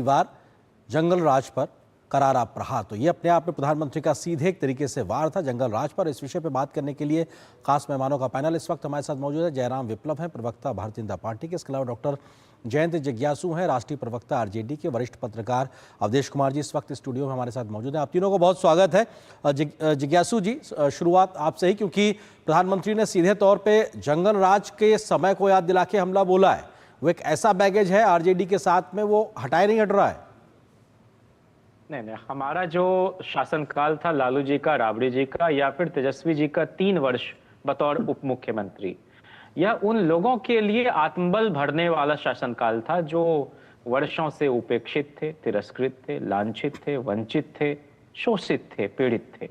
वार जंगल राज पर करारा प्रहार। तो ये अपने आप में प्रधानमंत्री का सीधे एक तरीके से वार था जंगल राज पर। इस विषय पर बात करने के लिए खास मेहमानों का पैनल इस वक्त हमारे साथ मौजूद है। जयराम विप्लव हैं, प्रवक्ता भारतीय जनता पार्टी के। इसके अलावा डॉक्टर जयंत जिज्ञासु हैं, राष्ट्रीय प्रवक्ता आरजेडी के। वरिष्ठ पत्रकार अवधेश कुमार जी इस वक्त स्टूडियो में हमारे साथ मौजूद हैं। आप तीनों को बहुत स्वागत है। जिज्ञासु जी, शुरुआत आपसे ही, क्योंकि प्रधानमंत्री ने सीधे तौर पर जंगल राज के समय को याद दिला के हमला बोला है। वो एक ऐसा बैगेज है आरजेडी के साथ में, वो हटाए नहीं हट रहा है। नहीं, हमारा जो शासनकाल था लालू जी का, राबड़ी जी का या फिर तेजस्वी जी का 3 वर्ष बतौर उप मुख्यमंत्री, यह उन लोगों के लिए आत्मबल भरने वाला शासनकाल था जो वर्षों से उपेक्षित थे, तिरस्कृत थे, लांछित थे, वंचित थे, शोषित थे, पीड़ित थे।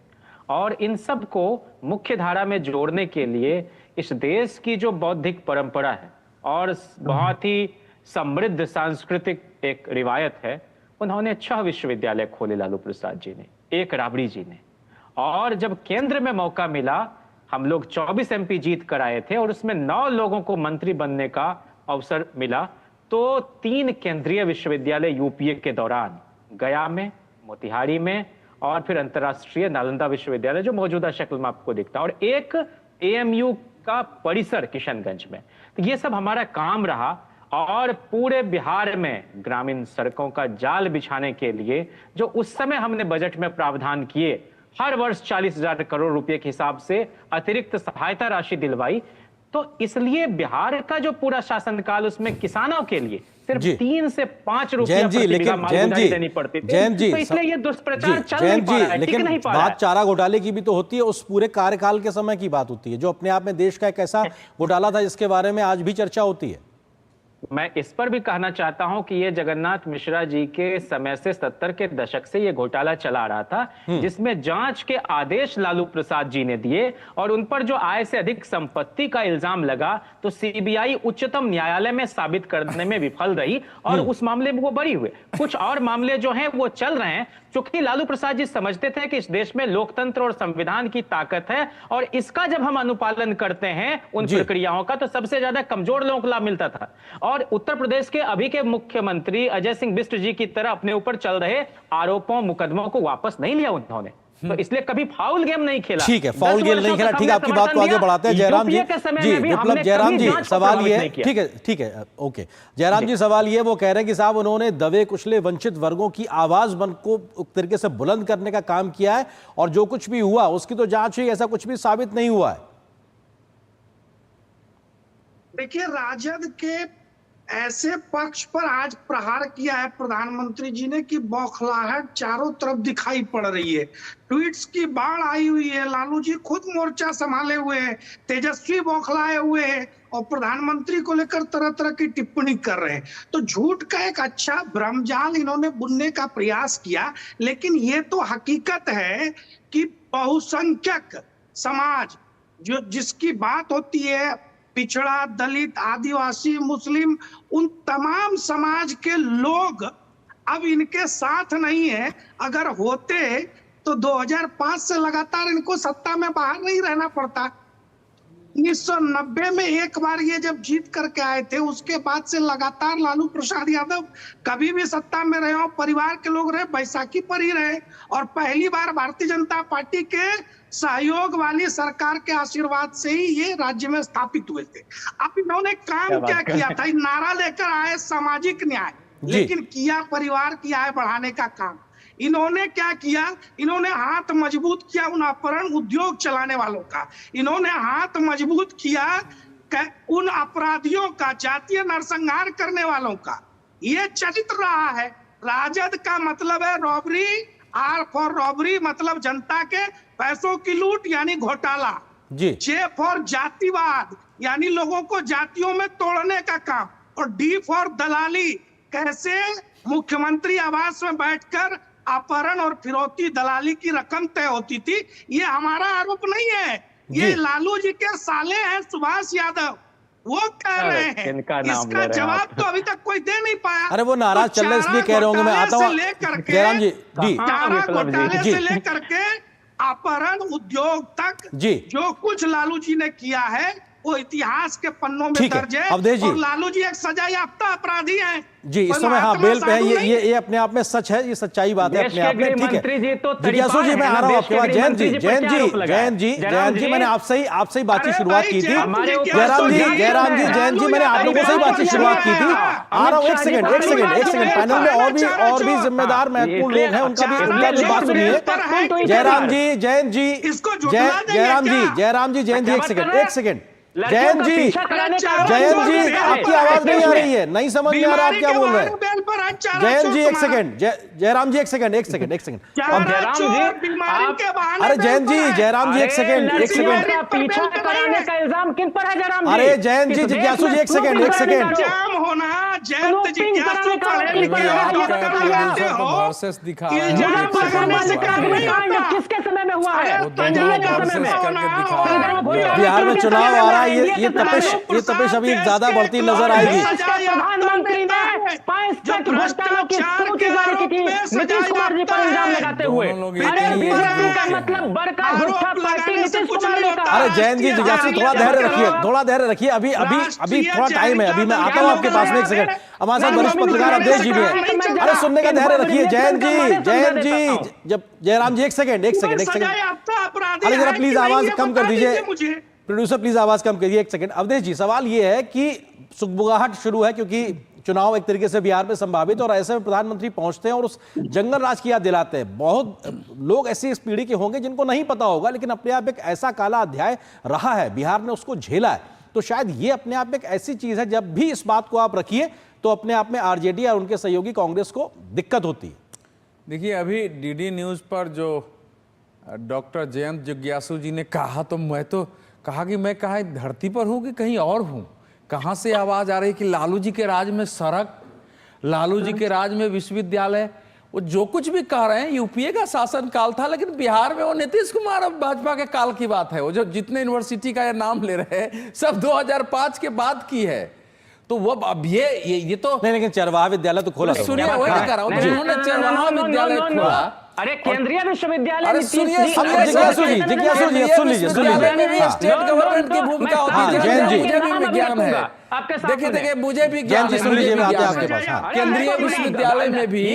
और इन सब को मुख्य धारा में जोड़ने के लिए इस देश की जो बौद्धिक परंपरा है और बहुत ही समृद्ध सांस्कृतिक एक रिवायत है, उन्होंने 6 विश्वविद्यालय खोले लालू प्रसाद जी ने, 1 राबड़ी जी ने। और जब केंद्र में मौका मिला, हम लोग 24 एमपी जीत कर आए थे और उसमें 9 लोगों को मंत्री बनने का अवसर मिला, तो 3 केंद्रीय विश्वविद्यालय यूपीए के दौरान गया में, मोतिहारी में और फिर अंतर्राष्ट्रीय नालंदा विश्वविद्यालय जो मौजूदा शक्ल में आपको दिखता, और 1 एएमयू का परिसर किशनगंज में। तो ये सब हमारा काम रहा। और पूरे बिहार में ग्रामीण सड़कों का जाल बिछाने के लिए जो उस समय हमने बजट में प्रावधान किए, हर वर्ष 40,000 करोड़ रुपए के हिसाब से अतिरिक्त सहायता राशि दिलवाई। तो इसलिए बिहार का जो पूरा शासनकाल, उसमें किसानों के लिए सिर्फ 3 से 5 रुपया प्रति बीघा मालूदारी देनी पड़ती थी। तो इसलिए ये दुष्प्रचार चल नहीं पा रहा है, टिक नहीं पा रहा है। बात चारा घोटाले की भी तो होती है, उस पूरे कार्यकाल के समय की बात होती है, जो अपने आप में देश का एक ऐसा घोटाला था जिसके बारे में आज भी चर्चा होती है। मैं इस पर भी कहना चाहता हूं कि ये जगन्नाथ मिश्रा जी के समय से 70 के दशक से ये घोटाला चला रहा था, जिसमें जांच के आदेश लालू प्रसाद जी ने दिए और उन पर जो आय से अधिक संपत्ति का इल्जाम लगा, तो सीबीआई उच्चतम न्यायालय में साबित करने में विफल रही और उस मामले में वो बरी हुए। कुछ और मामले जो हैं वो चल रहे हैं, क्योंकि लालू प्रसाद जी समझते थे कि इस देश में लोकतंत्र और संविधान की ताकत है और इसका जब हम अनुपालन करते हैं उन प्रक्रियाओं का, तो सबसे ज्यादा कमजोर लोगों को लाभ मिलता था। और उत्तर प्रदेश के अभी के मुख्यमंत्री अजय सिंह बिष्ट जी की तरह अपने ऊपर चल रहे आरोपों, मुकदमों को वापस नहीं लिया उन्होंने, तो इसलिए कभी फाउल गेम नहीं खेला। ठीक है, फाउल गेम नहीं खेला। ठीक है, आपकी बात को आगे बढ़ाते हैं। जयराम जी, विप्लव जयराम जी, सवाल ये है, ठीक है, ओके जयराम जी, सवाल ये, वो कह रहे हैं कि साहब उन्होंने दबे कुचले वंचित वर्गों की आवाज बन को एक तरीके से बुलंद करने का काम किया है और जो कुछ भी हुआ उसकी तो जांच हुई, ऐसा कुछ भी साबित नहीं हुआ है। देखिए, राजद के ऐसे पक्ष पर आज प्रहार किया है प्रधानमंत्री जी ने कि बौखलाहट चारों तरफ दिखाई पड़ रही है। ट्वीट्स की बाढ़ आई हुई है, लालू जी खुद मोर्चा संभाले हुए हैं, तेजस्वी बौखलाए हुए हैं और प्रधानमंत्री को लेकर तरह तरह की टिप्पणी कर रहे हैं। तो झूठ का एक अच्छा भ्रमजाल इन्होंने बुनने का प्रयास किया, लेकिन ये तो हकीकत है कि बहुसंख्यक समाज जो जिसकी बात होती है, पिछड़ा, दलित, आदिवासी, मुस्लिम, उन तमाम समाज के लोग अब इनके साथ नहीं है। अगर होते तो 2005 से लगातार इनको सत्ता में बाहर नहीं रहना पड़ता। 1990 में एक बार ये जब जीत करके आए थे, उसके बाद से लगातार लालू प्रसाद यादव कभी भी सत्ता में रहे हो, परिवार के लोग रहे, बैसाखी पर ही रहे और पहली बार भारतीय जनता पार्टी के सहयोग वाली सरकार के आशीर्वाद से ही ये राज्य में स्थापित हुए थे। अब इन्होंने काम क्या किया था? नारा लेकर आए सामाजिक न्याय, लेकिन किया परिवार की आय बढ़ाने का काम। इन्होंने क्या किया? इन्होंने हाथ मजबूत किया उन अपहरण उद्योग चलाने वालों का, इन्होंने हाथ मजबूत किया उन अपराधियों का, जातीय नरसंहार करने वालों का। ये चरित्र रहा है। राजद का मतलब है रॉबरी, आर फॉर रॉबरी मतलब जनता के पैसों की लूट यानी घोटाला, जे फॉर जातिवाद यानी लोगों को जातियों में तोड़ने का काम, और डी फॉर दलाली, कैसे मुख्यमंत्री आवास में बैठकर अपहरण और फिरौती दलाली की रकम तय होती थी। ये हमारा आरोप नहीं है, ये लालू जी के साले हैं सुभाष यादव, वो कह रहे हैं। इसका जवाब तो अभी तक कोई दे नहीं पाया। अरे वो नाराज चल रहे इसलिए कह रहे होंगे। मैं आता हूँ जयराम जी, चारा घोटाले से लेकर के अपहरण उद्योग तक जो कुछ लालू जी ने किया है वो इतिहास के पन्नों में ठीक है, दर्ज है। अवधेश जी। और लालू जी एक सजा याफ्ता अपराधी हैं जी, इस समय हाँ बेल पे है, ये अपने आप में सच है, ये सच्चाई बात है अपने आप में। ठीक है जिज्ञासु जी, मैं आ रहा हूँ आपके पास। जयंत जी मैंने आपसे ही बातचीत शुरुआत की थी। जयराम जी जयंत जी मैंने आप लोगों से ही बातचीत शुरुआत की थी। आ रहा हूँ, एक सेकंड पैनल में और भी जिम्मेदार महत्वपूर्ण लोग हैं, उनका भी बात सुनिए। जयराम जी जयंत जी जयराम जी जयंत जी एक सेकंड जयंत जी आपकी आवाज नहीं आ रही है, नहीं समझ में आ रहा आप क्या बोल रहे हैं। जयंत जी एक सेकंड, जयराम जी एक सेकंड अरे जयंत जी जयराम जी एक सेकंड पीछा कराने का इल्जाम किन पर है जयराम जी? अरे जयंत जी जिज्ञासु जी एक सेकंड किसके समय में हुआ है? बिहार में चुनाव आ रहा है, ये तपिश अभी ज्यादा बढ़ती नजर आएगी। प्रधानमंत्री ने 5 घोटालों की सूची जारी की थी नीतीश कुमार जी पर इल्जाम लगाते हुए। अरे बीजेपी का मतलब बड़का झूठा पार्टी नीतीश कुमार ने कहा। अरे जयंत जी जिज्ञासु थोड़ा धैर्य रखिए, अभी थोड़ा टाइम है, अभी मैं आता हूँ आपके पास में। एक सेकंड, हमारे साथ वरिष्ठ पत्रकार अवधेश जी भी हैं। अरे सुनने का धैर्य रखिए जयंत जी जब जयराम जी एक सेकंड अरे जरा प्लीज आवाज कम कर दीजिए, प्रोड्यूसर प्लीज आवाज कम करिए। एक सेकंड अवधेश जी, सवाल ये है कि सुगबुगाहट शुरू है क्योंकि चुनाव एक तरीके से बिहार में संभावित, और ऐसे में प्रधानमंत्री पहुंचते हैं और उस जंगल राज की याद दिलाते हैं। बहुत लोग ऐसी इस पीढ़ी के होंगे जिनको नहीं पता होगा, लेकिन अपने आप एक ऐसा काला अध्याय रहा है, बिहार ने उसको झेला है। तो शायद ये अपने आप एक ऐसी चीज है, जब भी इस बात को आप रखिए तो अपने आप में आरजेडी और उनके सहयोगी कांग्रेस को दिक्कत होती है। देखिए अभी डीडी न्यूज पर जो डॉक्टर जयंत जिज्ञासु जी ने कहा, तो मैं तो कहा कि मैं कहाँ धरती पर हूँ कि कहीं और हूँ। कहाँ से आवाज आ रही कि लालू जी के राज में सड़क, लालू जी के राज में विश्वविद्यालय, वो जो कुछ भी कह रहे हैं यूपीए का शासन काल था, लेकिन बिहार में वो नीतीश कुमार और भाजपा के काल की बात है। वो जो जितने यूनिवर्सिटी का ये नाम ले रहे हैं सब 2005 के बाद की है। तो वो अब ये तो नहीं, लेकिन चरवाहा विद्यालय तो खोला। सुनिए वही कह रहा हूँ, उन्होंने चरवाहा विद्यालय खोला। अरे केंद्रीय विश्वविद्यालय अरे सुनिए जिज्ञासु जी सुन लीजिए स्टेट गवर्नमेंट की भूमिका होती है। मुझे भी विज्ञान है, देखिए मुझे भी ज्ञान है। सुन लीजिए आपके पास। केंद्रीय विश्वविद्यालय में भी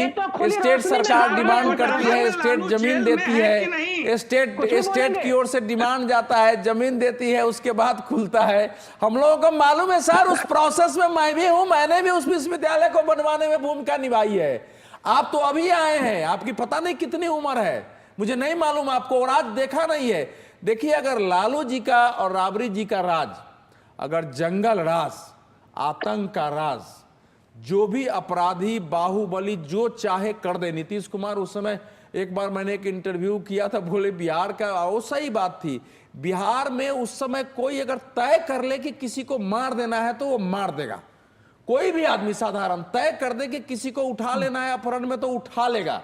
स्टेट सरकार डिमांड करती है, स्टेट जमीन देती है, स्टेट की ओर से डिमांड जाता है, जमीन देती है, उसके बाद खुलता है। हम लोगों को मालूम है सर, उस प्रोसेस में मैं भी हूं, मैंने भी उस विश्वविद्यालय को बनवाने में भूमिका निभाई है। आप तो अभी आए हैं, आपकी पता नहीं कितनी उम्र है, मुझे नहीं मालूम आपको, और आज देखा नहीं है। देखिए अगर लालू जी का और राबड़ी जी का राज, अगर जंगल राज, आतंक का राज, जो भी अपराधी बाहुबली जो चाहे कर दे। नीतीश कुमार उस समय, एक बार मैंने एक इंटरव्यू किया था, बोले बिहार का, वो सही बात थी, बिहार में उस समय कोई अगर तय कर ले कि किसी को मार देना है तो वो मार देगा। कोई भी आदमी साधारण तय कर दे कि किसी को उठा लेना है अपहरण में तो उठा लेगा,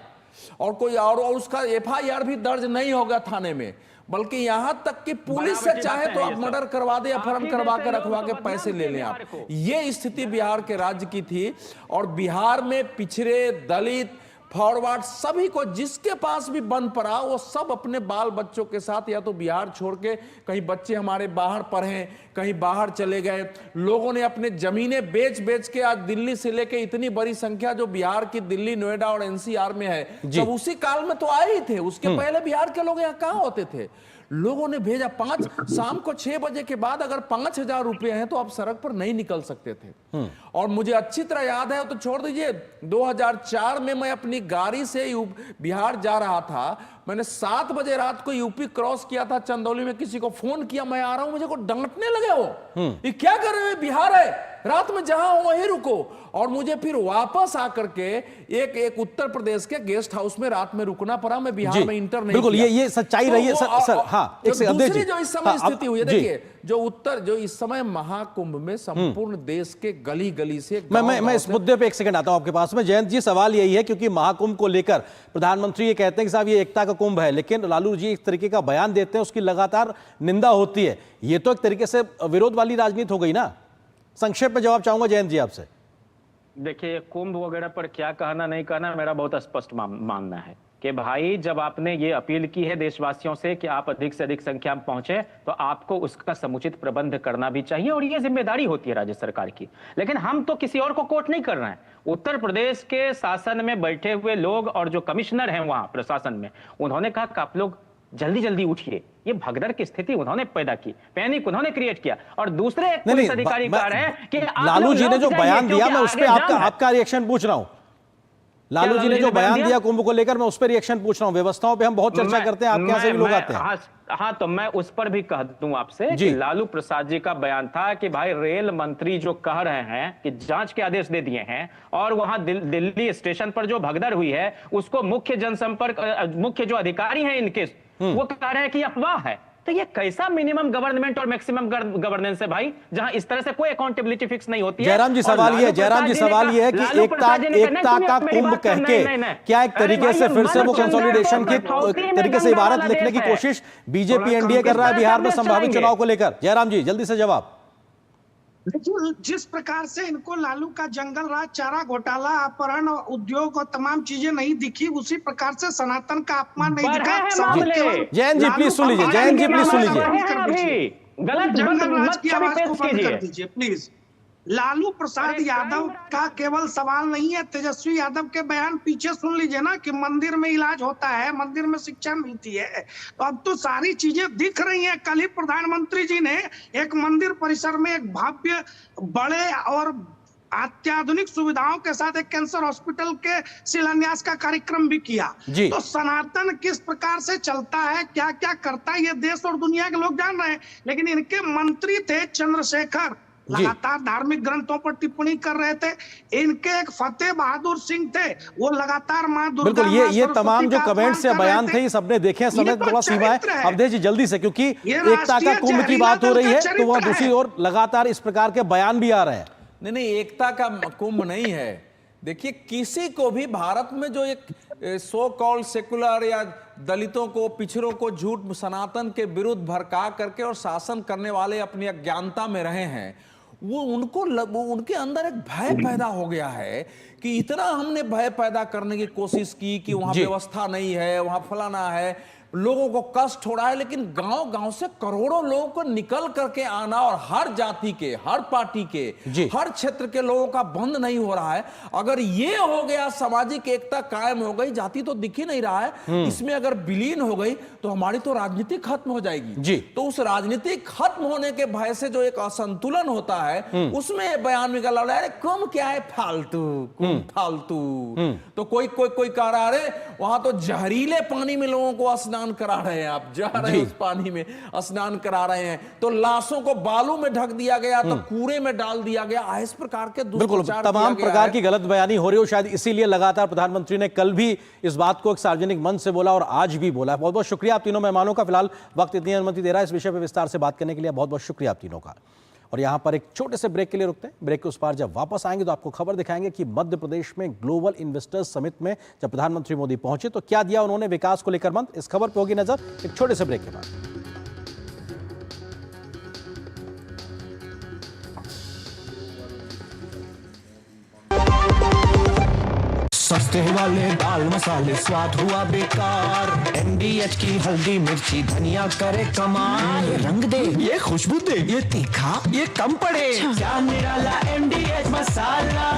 और कोई और उसका एफआईआर भी दर्ज नहीं होगा थाने में, बल्कि यहां तक कि पुलिस से चाहे तो आप मर्डर करवा दे, अपहरण करवा के रखवा के पैसे ले लें आप। ये स्थिति बिहार के राज्य की थी। और बिहार में पिछड़े, दलित, फॉरवर्ड, सभी को जिसके पास भी बन पड़ा, वो सब अपने बाल बच्चों के साथ या तो बिहार छोड़ के, कहीं बच्चे हमारे बाहर पढ़े, कहीं बाहर चले गए। लोगों ने अपने जमीनें बेच बेच के आज दिल्ली से लेके इतनी बड़ी संख्या जो बिहार की दिल्ली, नोएडा और एनसीआर में है, सब उसी काल में तो आए ही थे। उसके पहले बिहार के लोग यहाँ कहाँ होते थे? लोगों ने भेजा। शाम को 6 बजे के बाद अगर 5,000 रुपए हैं तो आप सड़क पर नहीं निकल सकते थे। और मुझे अच्छी तरह याद है, तो छोड़ दीजिए, 2004 में मैं अपनी गाड़ी से बिहार जा रहा था, मैंने 7 बजे रात को यूपी क्रॉस किया था, चंदौली में किसी को फोन किया, मैं आ रहा हूं, मुझे को डांटने लगे वो, ये क्या कर रहे हो, बिहार है, रात में जहां हो वहीं रुको। और मुझे फिर वापस आकर के एक उत्तर प्रदेश के गेस्ट हाउस में रात में रुकना पड़ा। मैं बिहार में इंटर नहीं बिल्कुल, ये सच्चाई रही है सर। हाँ, दूसरी जो इस समय स्थिति हुई है, देखिए जो इस समय महाकुंभ में संपूर्ण देश के गली गली से, मैं इस मुद्दे पे एक सेकंड आता हूं आपके पास में। जयंत जी, सवाल यही है क्योंकि महाकुंभ को लेकर प्रधानमंत्री ये कहते हैं कि साहब ये एकता का कुंभ है, लेकिन लालू जी एक तरीके का बयान देते हैं, उसकी लगातार निंदा होती है। ये तो एक तरीके से विरोध वाली राजनीति हो गई ना। संक्षेप में जवाब चाहूंगा जयंत जी आपसे। देखिए, कुंभ वगैरह पर क्या कहना नहीं कहना, मेरा बहुत स्पष्ट मानना है। कि भाई जब आपने ये अपील की है देशवासियों से कि आप अधिक से अधिक संख्या में पहुंचे, तो आपको उसका समुचित प्रबंध करना भी चाहिए और ये जिम्मेदारी होती है राज्य सरकार की। लेकिन हम तो किसी और को कोट नहीं कर रहे हैं। उत्तर प्रदेश के शासन में बैठे हुए लोग और जो कमिश्नर हैं वहां प्रशासन में, उन्होंने कहा कि आप लोग जल्दी जल्दी उठिए। ये भगदड़ की स्थिति उन्होंने पैदा की, पैनिक उन्होंने क्रिएट किया। और दूसरे एक पुलिस अधिकारी कह रहे हैं कि लालू जी ने जो बयान दिया, मैं उस पर आपका रिएक्शन पूछ रहा हूं। लालू जी ने जो बयान दिया कुंभ को लेकर, मैं उस पर रिएक्शन पूछ रहा हूं। व्यवस्थाओं पे हम बहुत चर्चा करते हैं, आपके यहां से भी लोग आते हैं। हाँ, तो मैं उस पर भी कह दूं आपसे कि लालू प्रसाद जी का बयान था कि भाई रेल मंत्री जो कह रहे हैं कि जांच के आदेश दे दिए हैं और वहां दिल्ली स्टेशन पर जो भगदड़ हुई है उसको मुख्य जनसंपर्क, मुख्य जो अधिकारी हैं इनके, वो कह रहे हैं कि अफवाह है। तो ये कैसा मिनिमम गवर्नमेंट और मैक्सिमम गवर्नेंस है भाई, जहां इस तरह से कोई अकाउंटेबिलिटी फिक्स नहीं होती है। जयराम जी सवाल ये है कि एकता का कुंभ कह के क्या एक तरीके से फिर से वो कंसोलिडेशन की तरीके से इबारत लिखने की कोशिश बीजेपी एनडीए कर रहा है बिहार में संभावित चुनाव को लेकर? जयराम जी जल्दी से जवाब। देखिए, जिस प्रकार से इनको लालू का जंगल राज, चारा घोटाला, अपहरण, उद्योग और तमाम चीजें नहीं दिखी, उसी प्रकार से सनातन का अपमान नहीं दिखा। जैन जी प्लीज सुन लीजिए, जैन जी प्लीज सुन लीजिए, गलत जंगल राज की आवाज को बंद कर दीजिए प्लीज। लालू प्रसाद यादव का केवल सवाल नहीं है, तेजस्वी यादव के बयान पीछे सुन लीजिए ना कि मंदिर में इलाज होता है, मंदिर में शिक्षा मिलती है। तो अब तो सारी चीजें दिख रही हैं। कल ही प्रधानमंत्री जी ने एक मंदिर परिसर में एक भव्य, बड़े और अत्याधुनिक सुविधाओं के साथ एक कैंसर हॉस्पिटल के शिलान्यास का कार्यक्रम भी किया। तो सनातन किस प्रकार से चलता है, क्या क्या करता है, ये देश और दुनिया के लोग जान रहे हैं। लेकिन इनके मंत्री थे चंद्रशेखर, लगातार धार्मिक ग्रंथों पर टिप्पणी कर रहे थे। इनके एक फतेह बहादुर सिंह थे, वो लगातार मां दुर्गा, बिल्कुल ये तमाम जो कमेंट्स या बयान थे, ये सबने देखे हैं। समय थोड़ा सीमा है, अवधेश जी जल्दी से, क्योंकि एकता का कुंभ की बात हो रही है तो वह दूसरी ओर लगातार इस प्रकार के बयान भी आ रहे हैं। नहीं, एकता का कुंभ नहीं है। देखिए, किसी को भी भारत में जो एक सो कॉल्ड सेकुलर या दलितों को, पिछड़ों को झूठ सनातन के विरुद्ध भड़का करके और शासन करने वाले अपनी अज्ञानता में रहे हैं, वो उनके अंदर एक भय पैदा हो गया है कि इतना हमने भय पैदा करने की कोशिश की कि वहां व्यवस्था नहीं है, वहां फलाना है, लोगों को कष्ट हो रहा है। लेकिन गांव गांव से करोड़ों लोगों को निकल करके आना और हर जाति के, हर पार्टी के, हर क्षेत्र के लोगों का बंद नहीं हो रहा है। अगर ये हो गया, सामाजिक एकता कायम हो गई, जाति तो दिख ही नहीं रहा है, इसमें अगर विलीन हो गई तो हमारी तो राजनीति खत्म हो जाएगी। तो उस राजनीति खत्म होने के भय से जो एक असंतुलन होता है, उसमें बयान निकल रहा है, कुंभ क्या है, फालतू, कुंभ फालतू। तो कोई कह रहा है वहां तो जहरीले पानी में लोगों को स्नान करा रहे हैं, आप जा रहे हैं उस पानी में स्नान करा रहे हैं, तो लाशों को बालू में ढक दिया गया, तो कूड़े में डाल दिया गया। इस प्रकार के बिल्कुल तमाम प्रकार की गलत बयानी हो रही हो, शायद इसीलिए लगातार प्रधानमंत्री ने कल भी इस बात को एक सार्वजनिक मंच से बोला और आज भी बोला। बहुत बहुत शुक्रिया आप तीनों मेहमानों का। फिलहाल वक्त इतनी अनुमति दे रहा है इस विषय पर विस्तार से बात करने के लिए, बहुत बहुत शुक्रिया आप तीनों का। और यहां पर एक छोटे से ब्रेक के लिए रुकते हैं। ब्रेक के उस पार जब वापस आएंगे तो आपको खबर दिखाएंगे कि मध्य प्रदेश में ग्लोबल इन्वेस्टर्स समिट में जब प्रधानमंत्री मोदी पहुंचे तो क्या दिया उन्होंने विकास को लेकर मंत्र। इस खबर पर होगी नजर एक छोटे से ब्रेक के बाद। सस्ते वाले दाल मसाले स्वाद हुआ बेकार, एमडीएच की हल्दी मिर्ची धनिया करे कमाल, रंग दे ये खुशबू दे ये तीखा ये कम पड़े, क्या निराला एमडीएच मसाला।